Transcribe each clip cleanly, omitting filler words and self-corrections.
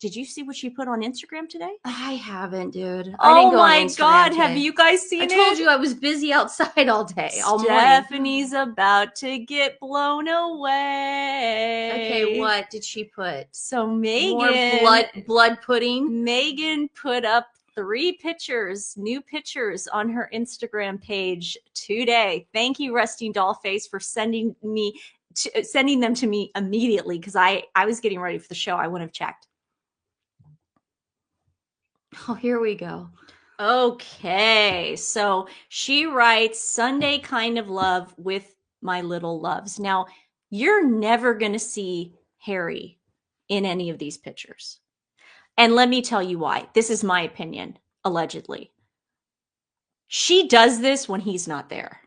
Did you see what she put on Instagram today? I haven't, dude. I didn't go on Instagram God, today. have you guys seen it? I told you I was busy outside all day, all morning. Stephanie's about to get blown away. Okay, what did she put? So Meghan, more blood pudding. Meghan put up 3 pictures, new pictures on her Instagram page today. Thank you, Resting Dollface, for sending them to me immediately, because I was getting ready for the show. I wouldn't have checked. Oh, here we go. Okay, so she writes, Sunday kind of love with my little loves. Now, you're never going to see Harry in any of these pictures. And let me tell you why. This is my opinion, allegedly. She does this when he's not there.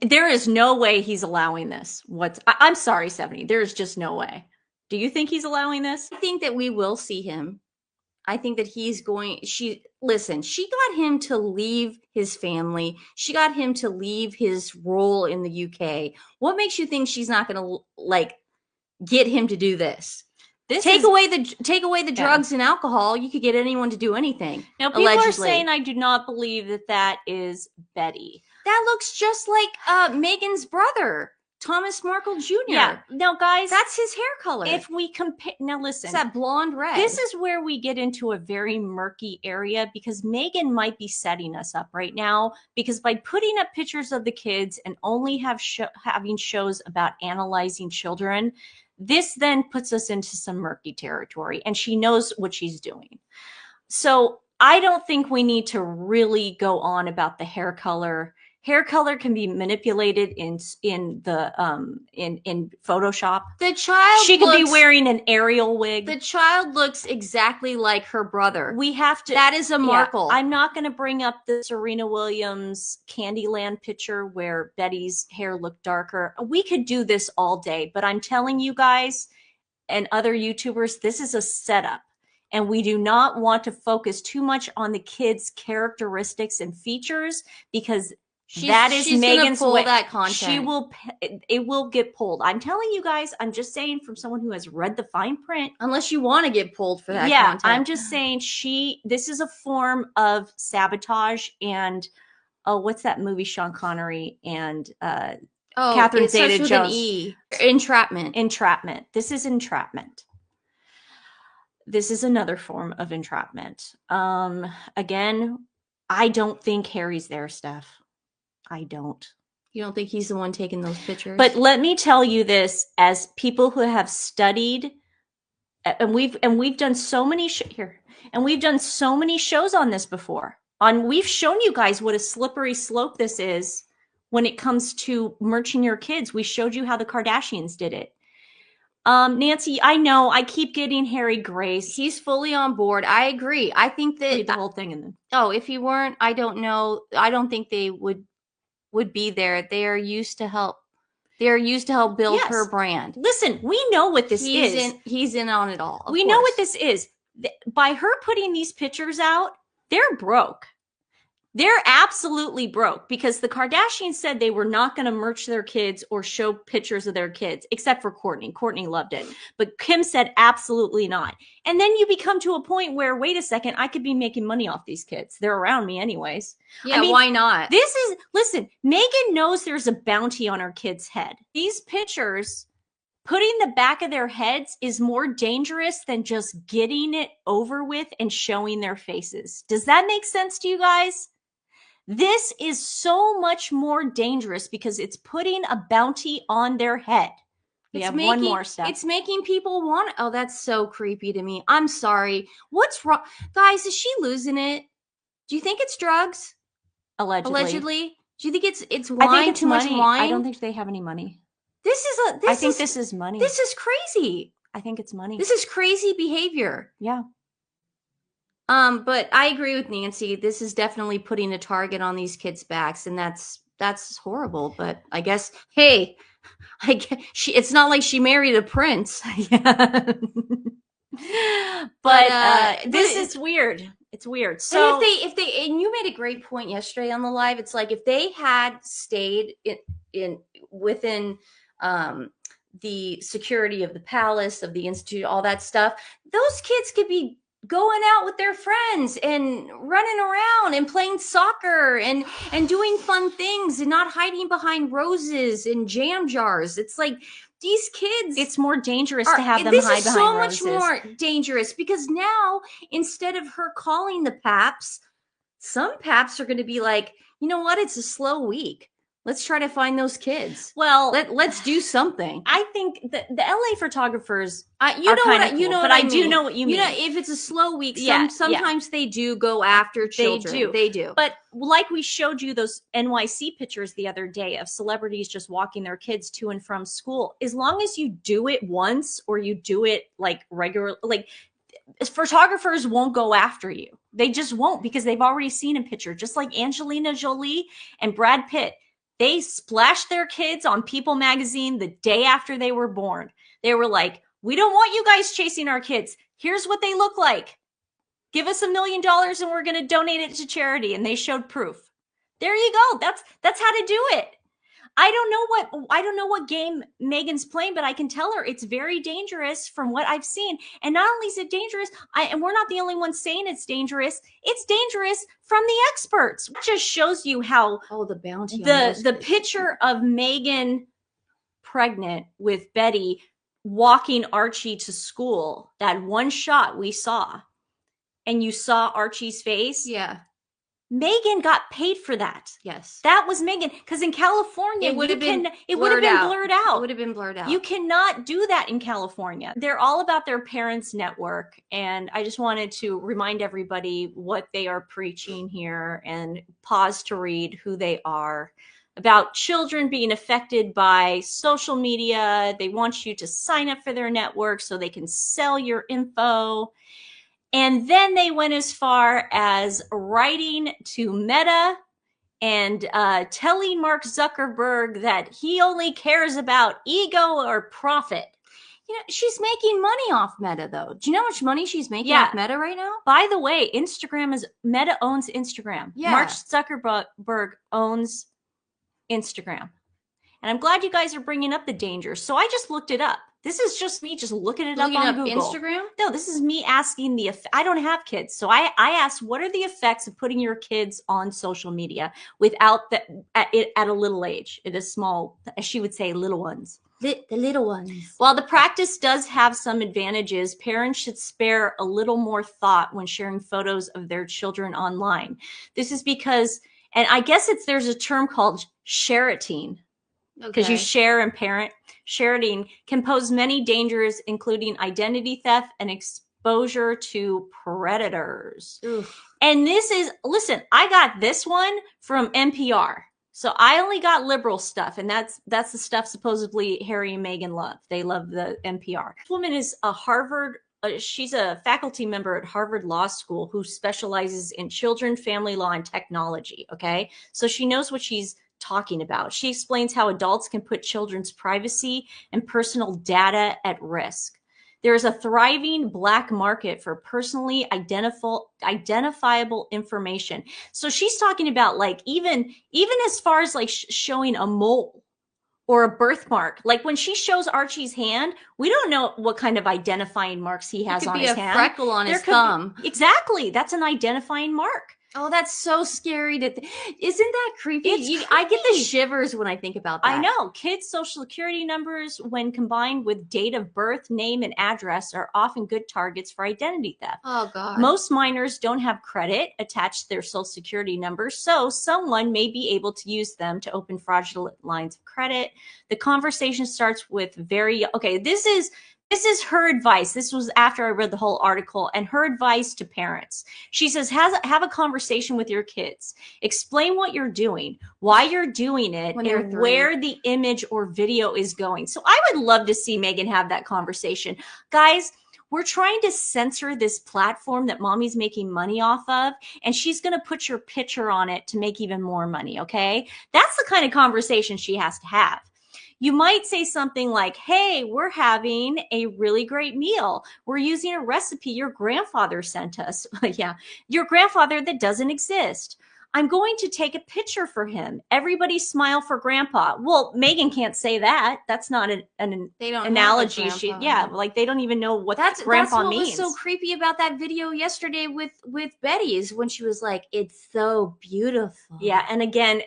There is no way he's allowing this. I'm sorry, Stephanie. There is just no way. Do you think he's allowing this? I think that we will see him. I think that he's going, she got him to leave his family. She got him to leave his role in the UK. What makes you think she's not going to get him to do this? Take away the drugs and alcohol. You could get anyone to do anything. Now, people are saying I do not believe that is Betty. That looks just like Meghan's brother, Thomas Markle Jr. Yeah. Now, guys, that's his hair color. If we compare, now listen, it's that blonde red. This is where we get into a very murky area, because Meghan might be setting us up right now, because by putting up pictures of the kids and only having shows about analyzing children, this then puts us into some murky territory, and she knows what she's doing. So I don't think we need to really go on about the hair color. Hair color can be manipulated in Photoshop. She could be wearing an Ariel wig. The child looks exactly like her brother. We have to. That is a Markle. Yeah, I'm not going to bring up the Serena Williams Candyland picture where Betty's hair looked darker. We could do this all day, but I'm telling you guys and other YouTubers, this is a setup. And we do not want to focus too much on the kids' characteristics and features, because that is Meghan's way. That content. It will get pulled. I'm telling you guys, I'm just saying, from someone who has read the fine print. Unless you want to get pulled for that content. I'm just saying this is a form of sabotage. And what's that movie, Sean Connery and Catherine Zeta-Jones? Entrapment. Entrapment. This is entrapment. This is another form of entrapment. Again, I don't think Harry's there, Steph. I don't. You don't think he's the one taking those pictures? But let me tell you this, as people who have studied, and we've done so many we've done so many shows on this before. We've shown you guys what a slippery slope this is when it comes to merching your kids. We showed you how the Kardashians did it. Nancy, I know I keep getting Harry grace. He's fully on board. I agree. I think that read the whole thing, and then if he weren't, I don't know. I don't think they would be there. They are used to help. They are used to help build her brand. Listen, we know what this is. He's in on it all. We know what this is. By her putting these pictures out, they're broke. They're absolutely broke, because the Kardashians said they were not going to merch their kids or show pictures of their kids, except for Kourtney. Kourtney loved it. But Kim said absolutely not. And then you become to a point where, wait a second, I could be making money off these kids. They're around me anyways. Yeah, I mean, why not? Listen, Meghan knows there's a bounty on her kid's head. These pictures, putting the back of their heads is more dangerous than just getting it over with and showing their faces. Does that make sense to you guys? This is so much more dangerous because it's putting a bounty on their head. One more step. It's making people want. Oh, that's so creepy to me. I'm sorry. What's wrong, guys? Is she losing it? Do you think it's drugs? Allegedly. Do you think it's wine? I think it's too much wine. I don't think they have any money. I think this is money. This is crazy. I think it's money. This is crazy behavior. Yeah. But I agree with Nancy. This is definitely putting a target on these kids' backs, and that's horrible. But I guess, hey, it's not like she married a prince. Yeah. but this is weird. It's weird. So if they, and you made a great point yesterday on the live. It's like if they had stayed within the security of the palace, of the institute, all that stuff, those kids could be going out with their friends and running around and playing soccer and doing fun things and not hiding behind roses and jam jars. It's like these kids, it's more dangerous to have them this hide is behind so roses. much more dangerous, because now, instead of her calling the paps, some paps are going to be like, you know what, it's a slow week, let's try to find those kids. Well, let's do something. I think the LA photographers you are know kind what of you cool, know but what I mean. do know what you mean. You know, if it's a slow week, Yeah, sometimes they do go after children. They do. But like we showed you those NYC pictures the other day of celebrities just walking their kids to and from school. As long as you do it once, or you do it like regular, like, photographers won't go after you. They just won't, because they've already seen a picture. Just like Angelina Jolie and Brad Pitt, they splashed their kids on People magazine the day after they were born. They were like, we don't want you guys chasing our kids. Here's what they look like. Give us $1 million and we're going to donate it to charity. And they showed proof. There you go. That's how to do it. I don't know what game Meghan's playing, but I can tell her it's very dangerous from what I've seen. And not only is it dangerous, and we're not the only ones saying it's dangerous from the experts. It just shows you how the bounty, the picture of Meghan pregnant with Betty walking Archie to school, that one shot we saw, and you saw Archie's face. Yeah. Meghan got paid for that. Yes. That was Meghan. Because in California, it would have been blurred out. It would have been blurred out. You cannot do that in California. They're all about their parents' network. And I just wanted to remind everybody what they are preaching here, and pause to read who they are. About children being affected by social media. They want you to sign up for their network so they can sell your info. And then they went as far as writing to Meta and telling Mark Zuckerberg that he only cares about ego or profit. You know, she's making money off Meta, though. Do you know how much money she's making off Meta right now? By the way, Meta owns Instagram. Yeah. Mark Zuckerberg owns Instagram. And I'm glad you guys are bringing up the dangers. So I just looked it up. This is just me just looking it up on Google. Instagram? No, this is me asking I don't have kids. So I asked, what are the effects of putting your kids on social media without at a little age, at a small, as she would say, little ones. The little ones. While the practice does have some advantages, parents should spare a little more thought when sharing photos of their children online. This is because, and I guess there's a term called sharenting. Because you share and parent. Sharenting can pose many dangers, including identity theft and exposure to predators. Oof. And listen, I got this one from NPR. So I only got liberal stuff, and that's the stuff supposedly Harry and Meghan love. They love the NPR. This woman is a she's a faculty member at Harvard Law School who specializes in children, family law, and technology. Okay. So she knows what she's talking about. She explains how adults can put children's privacy and personal data at risk. There is a thriving black market for personally identifiable information. So she's talking about, like, even as far as like showing a mole or a birthmark. Like when she shows Archie's hand, we don't know what kind of identifying marks he has on his hand. It could be a freckle on his thumb. Exactly. That's an identifying mark. Oh, that's so scary. Isn't that creepy? I get the shivers when I think about that. I know. Kids' social security numbers, when combined with date of birth, name, and address, are often good targets for identity theft. Oh, God. Most minors don't have credit attached to their social security number, so someone may be able to use them to open fraudulent lines of credit. The conversation starts with this is her advice. This was after I read the whole article, and her advice to parents. She says, have a conversation with your kids. Explain what you're doing, why you're doing it, and where the image or video is going. So I would love to see Meghan have that conversation. Guys, we're trying to censor this platform that mommy's making money off of, and she's going to put your picture on it to make even more money, okay? That's the kind of conversation she has to have. You might say something like, hey, we're having a really great meal. We're using a recipe your grandfather sent us. Yeah, your grandfather that doesn't exist. I'm going to take a picture for him. Everybody smile for grandpa. Well, Meghan can't say that. That's not an They don't analogy. have a grandpa. Yeah, like they don't even know what that's grandpa what means. was so creepy about that video yesterday with Betty's, when she was like, "It's so beautiful." Yeah, and again,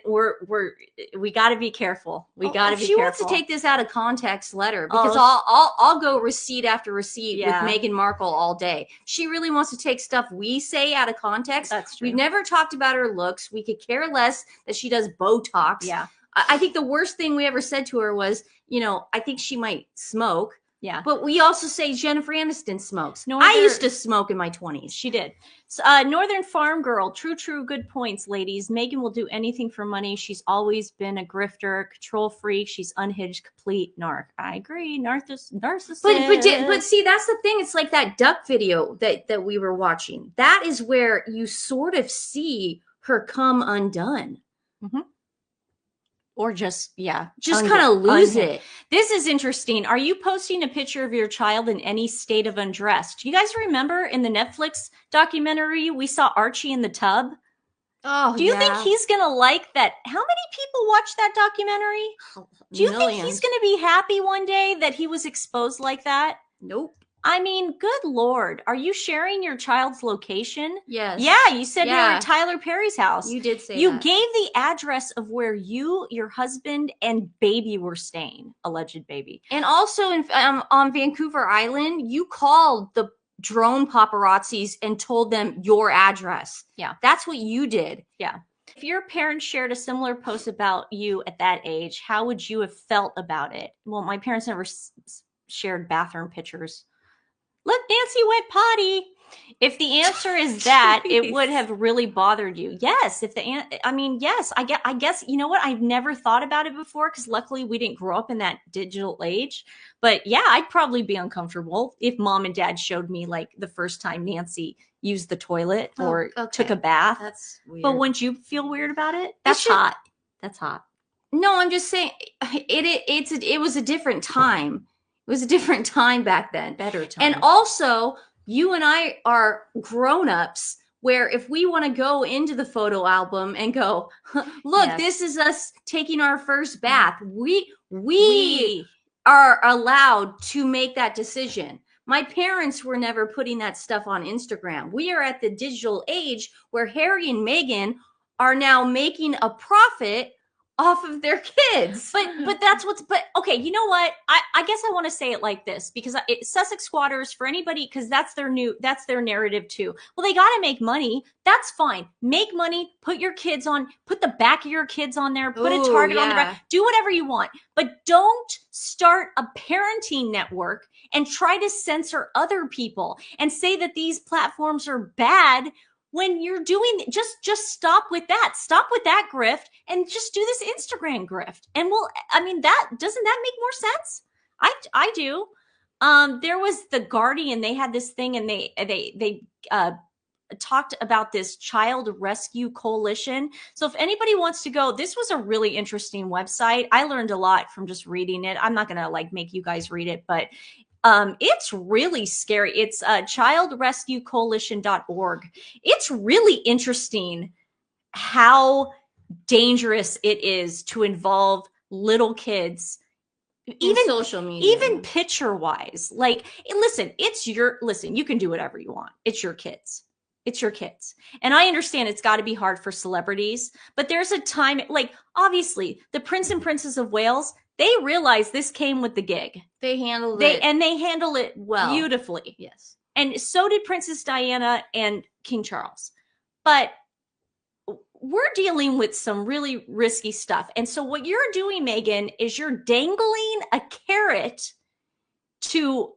we got to be careful. We got to be She careful. wants to take this out of context, let her, because I'll go receipt after receipt with Meghan Markle all day. She really wants to take stuff we say out of context. That's true. We've never talked about her looks. We could care less that she does Botox. Yeah. I think the worst thing we ever said to her was, I think she might smoke. Yeah. But we also say Jennifer Aniston smokes. I used to smoke in my 20s. She did. Northern Farm Girl. True. Good points, ladies. Meghan will do anything for money. She's always been a grifter, control freak. She's unhinged, complete narc. I agree. Narcissist. But see, that's the thing. It's like that duck video that we were watching. That is where you sort of see her come undone. Mm-hmm. Or just kind of lose it. This is interesting. Are you posting a picture of your child in any state of undress? Do you guys remember in the Netflix documentary we saw Archie in the tub? Oh, do you think he's gonna like that? How many people watched that documentary? Do you think he's gonna be happy one day that he was exposed like that? Nope. I mean, good Lord. Are you sharing your child's location? Yes. Yeah, you said you were at Tyler Perry's house. You did say you that. gave the address of where you, your husband, and baby were staying, alleged baby. And also on Vancouver Island, you called the drone paparazzis and told them your address. Yeah. That's what you did. Yeah. If your parents shared a similar post about you at that age, how would you have felt about it? Well, my parents never shared bathroom pictures. Look, Nancy went potty. If the answer is that, it would have really bothered you. Yes. Yes. I guess, you know what? I've never thought about it before because luckily we didn't grow up in that digital age. But yeah, I'd probably be uncomfortable if mom and dad showed me like the first time Nancy used the toilet or took a bath. That's weird. But wouldn't you feel weird about it? That's hot. That's hot. No, I'm just saying it was a different time. It was a different time back then. Better time. And also, you and I are grown-ups where if we want to go into the photo album and go, look, this is us taking our first bath. We are allowed to make that decision. My parents were never putting that stuff on Instagram. We are at the digital age where Harry and Meghan are now making a profit off of their kids. But that's but okay, you know what? I guess I want to say it like this because Sussex squatters, for anybody, because that's their narrative too. Well, they got to make money. That's fine. Make money, put the back of your kids on there, put a target on the back, do whatever you want. But don't start a parenting network and try to censor other people and say that these platforms are bad. When you're doing, just stop with that. Stop with that grift and just do this Instagram grift. And doesn't that make more sense? I do. There was the Guardian. They had this thing and they talked about this child rescue coalition. So if anybody wants to go, this was a really interesting website. I learned a lot from just reading it. I'm not going to make you guys read it, but it's really scary. It's childrescuecoalition.org. It's really interesting how dangerous it is to involve little kids, even social media, even picture wise. Listen, you can do whatever you want. It's your kids. It's your kids. And I understand it's got to be hard for celebrities, but there's a time, obviously the Prince and Princess of Wales, they realized this came with the gig. They handled it. And they handle it well, beautifully. Yes. And so did Princess Diana and King Charles. But we're dealing with some really risky stuff. And so what you're doing, Meghan, is you're dangling a carrot to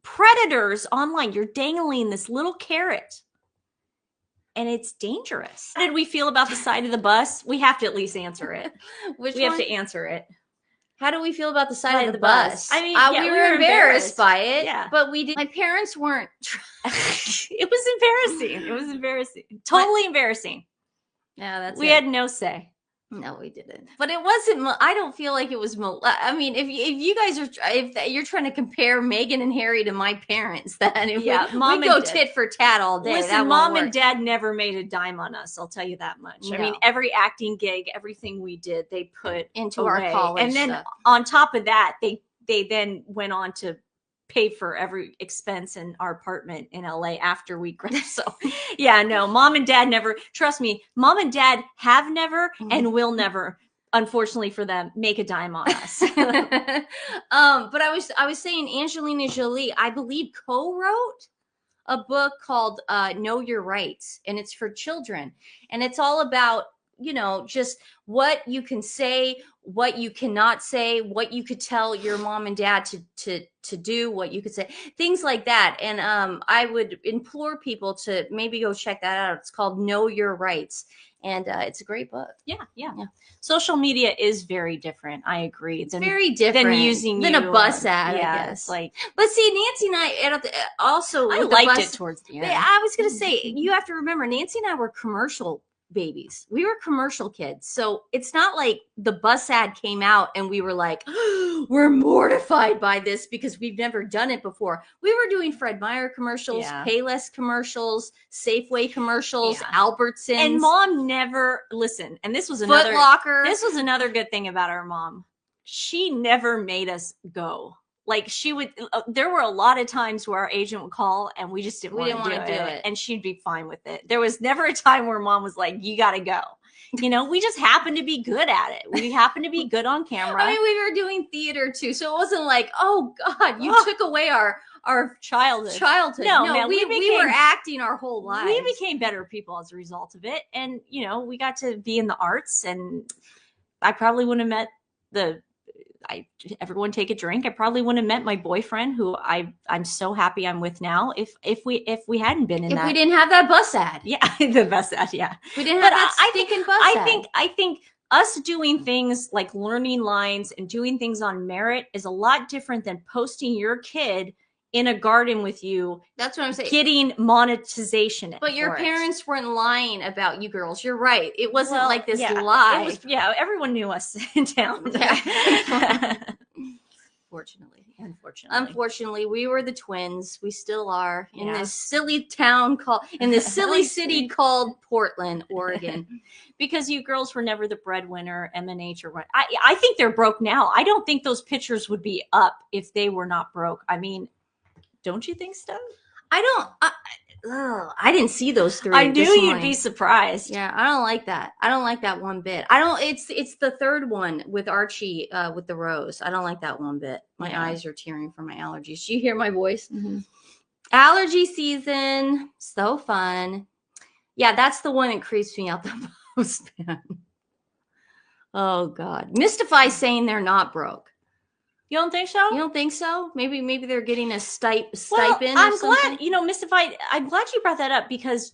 predators online. You're dangling this little carrot. And it's dangerous. How did we feel about the side of the bus? We have to at least answer it. We have to answer it. How do we feel about the side of the bus? I mean, we were embarrassed by it. Yeah. But we did. My parents weren't. It was embarrassing. Totally embarrassing. Yeah, we had no say. No, we didn't. But it wasn't. I don't feel like it was. I mean, if you guys are, if you're trying to compare Meghan and Harry to my parents, then if Yeah, we mom go and dad. tit for tat all day. Listen, that mom won't and work. dad never made a dime on us. I'll tell you that much. I mean, No. every acting gig, everything we did, they put Into away. our college and then stuff. on top of that, they then went on to pay for every expense in our apartment in LA after we graduated. So yeah, no, mom and dad never, trust me, mom and dad have never and will never, unfortunately for them, make a dime on us. But I was saying Angelina Jolie, I believe, co-wrote a book called Know Your Rights, and it's for children, and it's all about, you know, just what you can say, what you cannot say, what you could tell your mom and dad to do, what you could say, things like that. And I would implore people to maybe go check that out. It's called Know Your Rights, and it's a great book. Yeah. Social media is very different. I agree. It's very different than using than a bus ad. Yeah, I guess. it's like, but see, Nancy and I also I liked it towards the end. I was gonna say, you have to remember, Nancy and I were commercial babies. We were commercial kids, so it's not like the bus ad came out and we were like, oh, we're mortified by this because we've never done it before. We were doing Fred Meyer commercials, Payless commercials, Safeway commercials, Albertsons, and mom never listened. And this was Foot Locker. This was another good thing about our mom. She never made us go. Like she would, there were a lot of times where our agent would call and we just didn't want to do it. And she'd be fine with it. There was never a time where mom was like, you got to go. You know, we just happened to be good at it. We happened to be good on camera. I mean, we were doing theater too. So it wasn't like, oh God, you took away our childhood. No, we were acting our whole lives. We became better people as a result of it. And, you know, we got to be in the arts, and I probably wouldn't have met everyone take a drink. I probably wouldn't have met my boyfriend, who I'm so happy I'm with now, if we hadn't been in that. If we didn't have that bus ad. Yeah, the bus ad, yeah. We didn't have that stinking bus ad. I think us doing things like learning lines and doing things on merit is a lot different than posting your kid in a garden with you. That's what I'm saying. Getting monetization. But your parents weren't lying about you girls. You're right. It wasn't like this lie. It was, everyone knew us in town. Unfortunately, we were the twins. We still are in this silly town in this silly city called Portland, Oregon. Because you girls were never the breadwinner, M&H or what. I think they're broke now. I don't think those pictures would be up if they were not broke. I mean, don't you think so? I didn't see those three. I knew you'd be surprised. Yeah, I don't like that. I don't like that one bit. It's the third one with Archie with the rose. I don't like that one bit. My eyes are tearing from my allergies. Do you hear my voice? Mm-hmm. Allergy season. So fun. Yeah, that's the one that creeps me out the most, man. Oh God. Mystify saying they're not broke. You don't think so? You don't think so? Maybe they're getting a stipend. Well, I'm glad, Mystified. I'm glad you brought that up because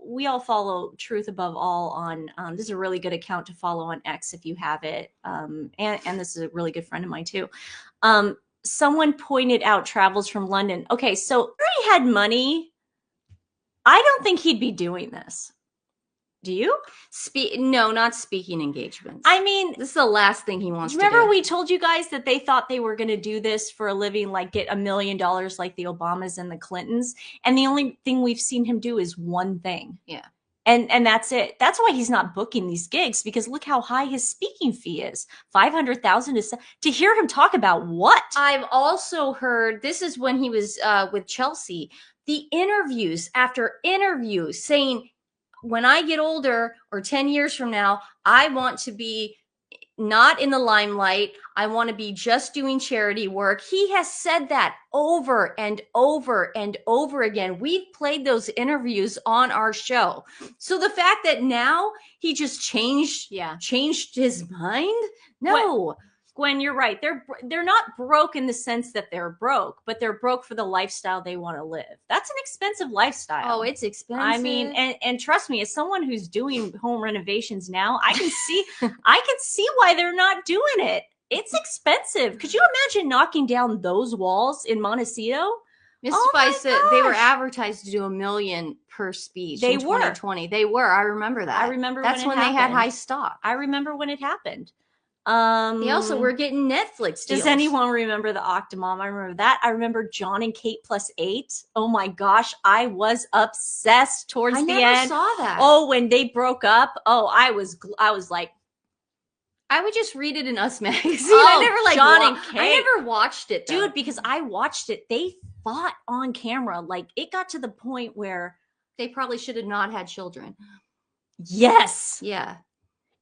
we all follow Truth Above All on. This is a really good account to follow on X if you have it. And this is a really good friend of mine too. Someone pointed out travels from London. Okay, so if he had money, I don't think he'd be doing this. Do you? No, not speaking engagements. I mean, this is the last thing he wants to do. Remember we told you guys that they thought they were going to do this for a living, like get $1 million like the Obamas and the Clintons. And the only thing we've seen him do is one thing. Yeah. And that's it. That's why he's not booking these gigs, because look how high his speaking fee is. $500,000 to hear him talk about what? I've also heard, this is when he was with Chelsea, the interviews after interviews saying, when I get older or 10 years from now, I want to be not in the limelight. I want to be just doing charity work. He has said that over and over and over again. We've played those interviews on our show. So the fact that now he just changed his mind? No. Gwen, you're right. They're not broke in the sense that they're broke, but they're broke for the lifestyle they want to live. That's an expensive lifestyle. Oh, it's expensive. I mean, and trust me, as someone who's doing home renovations now, I can see why they're not doing it. It's expensive. Could you imagine knocking down those walls in Montecito? Oh my Mystifies that they were gosh. advertised to do 1 million per speech They in were. 2020. They were. I remember that. I remember That's when it when they had happened. high stock. I remember when it happened. They also were getting Netflix Does deals. anyone remember the Octomom? I remember that. I remember John and Kate +8. Oh my gosh, I was obsessed towards I the never end. saw that. Oh, when they broke up, oh, I was like, I would just read it in Us magazine. oh, I never like John and Kate. I never watched it, though. Dude, because I watched it. They fought on camera. Like it got to the point where they probably should have not had children. Yes. Yeah.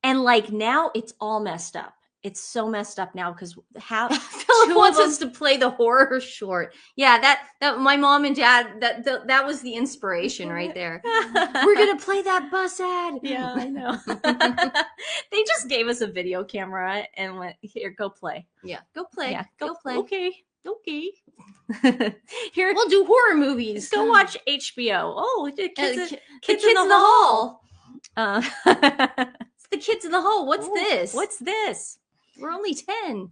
And like now it's all messed up. It's so messed up now because how Philip wants us to play the horror short. Yeah, that my mom and dad that was the inspiration right there. We're gonna play that bus ad. Yeah, I know. They just gave us a video camera and went, here, go play. Yeah, go play. Yeah, go play. Okay. Here, we'll do horror movies. Go watch HBO. Oh, the kids, kids in the hall. It's the kids in the hall. What's this? What's this? We're only 10.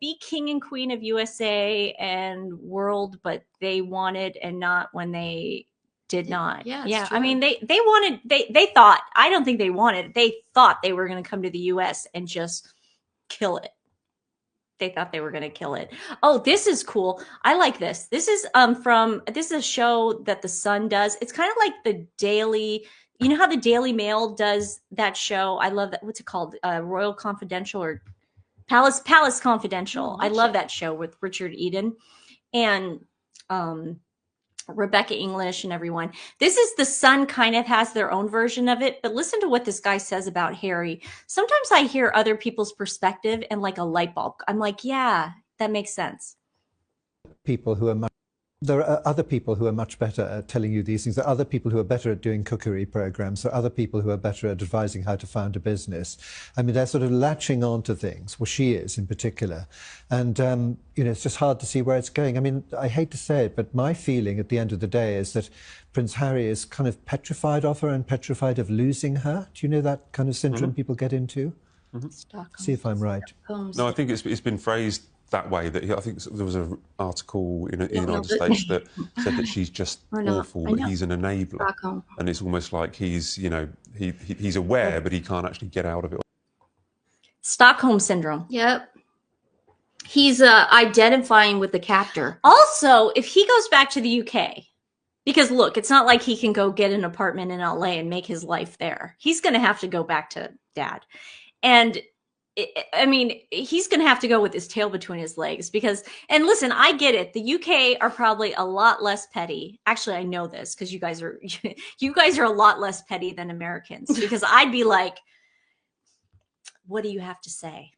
Be king and queen of USA and world, but they wanted and not when they did not. Yeah. I mean, they wanted, they thought, I don't think they wanted, they thought they were going to come to the US and just kill it. They thought they were going to kill it. Oh, this is cool. I like this. This is this is a show that the Sun does. It's kind of like the Daily, you know how the Daily Mail does that show? I love that. What's it called? Royal Confidential or Palace Confidential. I love that show with Richard Eden and Rebecca English and everyone. This is the Sun kind of has their own version of it, but listen to what this guy says about Harry. Sometimes I hear other people's perspective and like a light bulb. I'm like, yeah, that makes sense. People who are there are other people who are much better at telling you these things. There are other people who are better at doing cookery programs. There are other people who are better at advising how to found a business. I mean, they're sort of latching on to things. Well, she is in particular. And, you know, it's just hard to see where it's going. I mean, I hate to say it, but my feeling at the end of the day is that Prince Harry is kind of petrified of her and petrified of losing her. Do you know that kind of syndrome people get into? See if I'm right. No, I think it's been phrased that way. That I think there was an article in the United States that said that she's just awful, that he's an enabler, and it's almost like he's, you know, he's aware, but he can't actually get out of it. Stockholm syndrome. Yep. He's identifying with the captor. Also, if he goes back to the UK, because look, it's not like he can go get an apartment in LA and make his life there. He's going to have to go back to dad. And I mean, he's going to have to go with his tail between his legs because, and listen, I get it. The UK are probably a lot less petty. Actually, I know this because you guys are a lot less petty than Americans, because I'd be like, what do you have to say?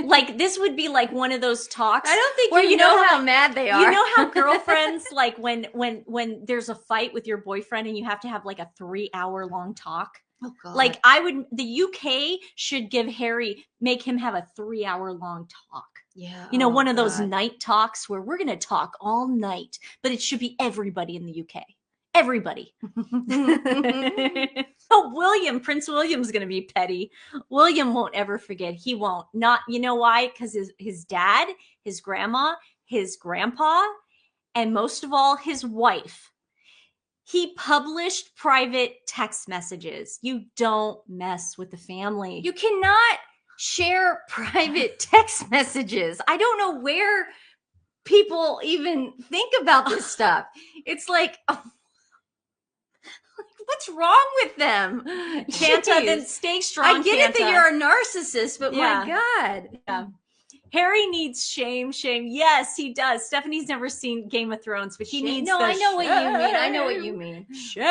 Like, this would be like one of those talks. I don't think where you know how mad they are. You know how girlfriends, like when there's a fight with your boyfriend and you have to have like a 3-hour long talk. Oh, God. Like the UK should make him have a 3-hour long talk. Yeah. You know, one of those night talks where we're going to talk all night, but it should be everybody in the UK. Everybody. Oh, Prince William's going to be petty. William won't ever forget. He won't. Not, you know why? Because his dad, his grandma, his grandpa, and most of all, his wife. He published private text messages. You don't mess with the family. You cannot share private text messages. I don't know where people even think about this stuff. It's like, what's wrong with them? Santa, then stay strong. I get it that you're a narcissist, but my God. Yeah. Harry needs shame. Yes, he does. Stephanie's never seen Game of Thrones, but he needs. No, I know what you mean. I know what you mean. Shame.